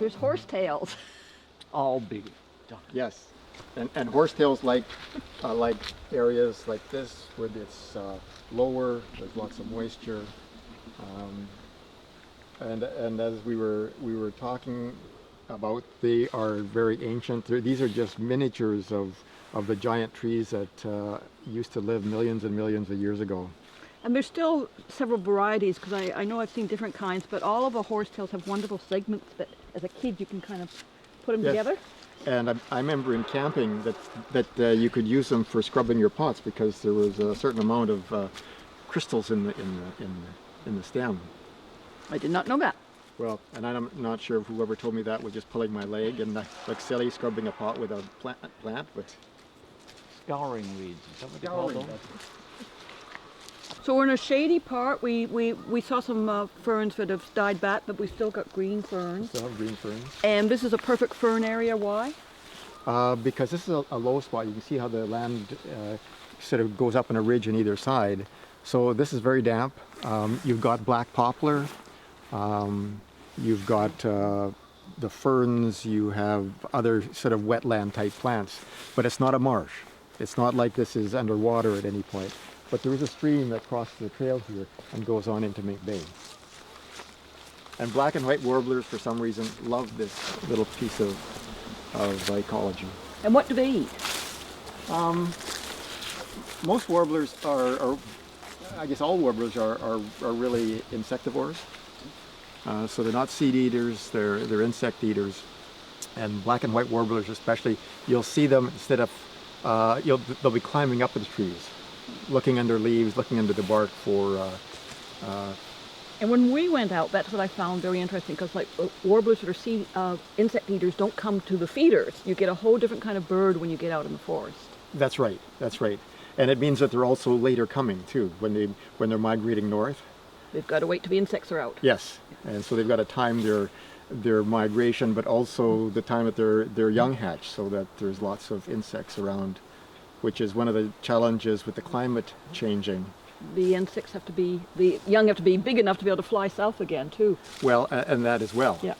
there's horsetails. All big. Yes, and horsetails like areas like this where it's lower. There's lots of moisture, and as we were talking about, they are very ancient. These are just miniatures of the giant trees that used to live millions and millions of years ago. And there's still several varieties, because I know I've seen different kinds, but all of the horsetails have wonderful segments that as a kid you can kind of put them together. And I remember in camping that you could use them for scrubbing your pots because there was a certain amount of crystals in the stem. I did not know that. Well, and I'm not sure if whoever told me that was just pulling my leg and like silly scrubbing a pot with a plant, but Scouring weeds, is that what they call them? So we're in a shady part. We saw some ferns that have died back, but we've still got green ferns. Still have green ferns. And this is a perfect fern area. Why? Because this is a low spot. You can see how the land sort of goes up in a ridge on either side. So this is very damp. You've got black poplar. You've got the ferns. You have other sort of wetland type plants. But it's not a marsh. It's not like this is underwater at any point. But there is a stream that crosses the trail here and goes on into Mink Bay. And black and white warblers, for some reason, love this little piece of ecology. And what do they eat? Most warblers are, I guess all warblers are really insectivores. So they're not seed eaters, they're insect eaters. And black and white warblers especially, you'll see them instead of, they'll be climbing up the trees, looking under leaves, looking under the bark for... And when we went out, that's what I found very interesting, because like warblers that are insect eaters don't come to the feeders. You get a whole different kind of bird when you get out in the forest. That's right, that's right. And it means that they're also later coming too, when they're migrating north. They've got to wait till the insects are out. Yes, and so they've got to time their migration, but also the time that their young hatch, so that there's lots of insects around, which is one of the challenges with the climate changing. The insects have to be, the young have to be big enough to be able to fly south again too. Well, and that as well. Yeah.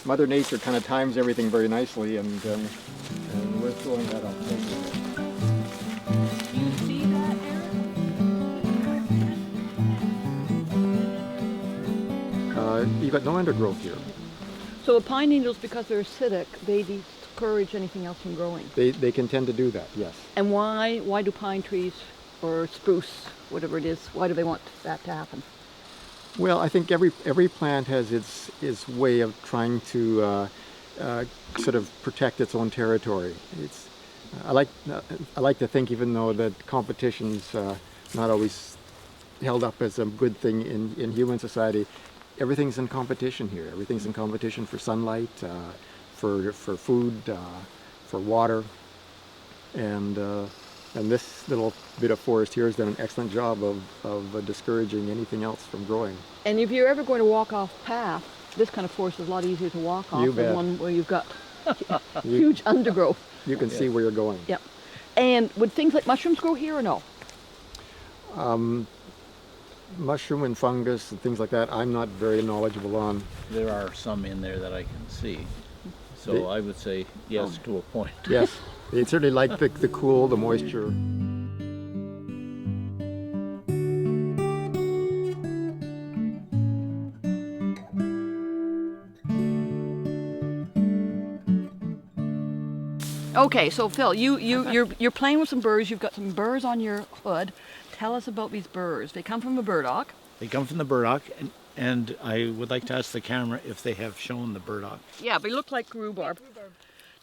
Mother Nature kind of times everything very nicely, and we're throwing that up. Do you see that, Eric? You've got no undergrowth here. So the pine needles, because they're acidic, they discourage anything else from growing. They can tend to do that, yes. And why do pine trees or spruce, whatever it is, why do they want that to happen? Well, I think every plant has its way of trying to sort of protect its own territory. I like to think, even though that competition's not always held up as a good thing in human society, everything's in competition here. Everything's in competition for sunlight, for food, for water, and this little bit of forest here has done an excellent job of discouraging anything else from growing. And if you're ever going to walk off path, this kind of forest is a lot easier to walk off than one where you've got huge undergrowth. You can see where you're going. Yep. And would things like mushrooms grow here or no? Mushroom and fungus and things like that, I'm not very knowledgeable on. There are some in there that I can see. So I would say yes to a point. Yes, they certainly like the cool, the moisture. Okay, so Phil, you're playing with some burrs. You've got some burrs on your hood. Tell us about these burrs. They come from the burdock. They come from the burdock, and I would like to ask the camera if they have shown the burdock. Yeah, they look like rhubarb.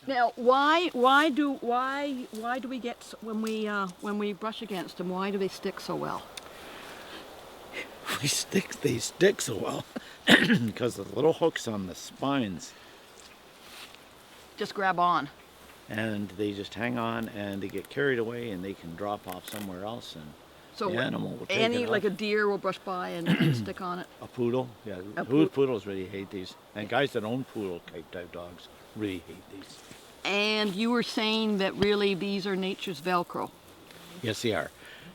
Now, why do we get when we brush against them? Why do they stick so well? They stick so well because the little hooks on the spines. Just grab on. And they just hang on, and they get carried away, and they can drop off somewhere else, and so the animal will take it off. Like a deer will brush by and stick on it. A poodle, yeah. Poodles really hate these, and guys that own poodle type dogs really hate these. And you were saying that really these are nature's Velcro. Yes, they are.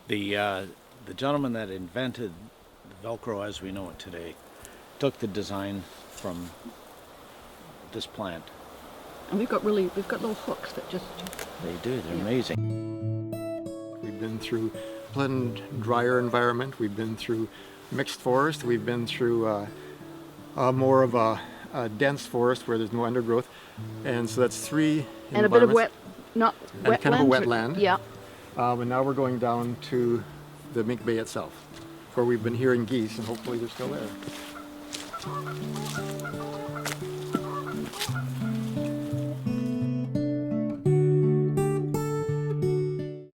The gentleman that invented the Velcro as we know it today took the design from this plant. And we've got little hooks that just, They do, they're Yeah. amazing. We've been through pleasant, drier environment. We've been through mixed forest. We've been through more of a dense forest where there's no undergrowth. And so that's three and a bit of environments. not And wetlands. kind of a wetland. Yeah. And now we're going down to the Mink Bay itself, where we've been hearing geese, and hopefully they're still there.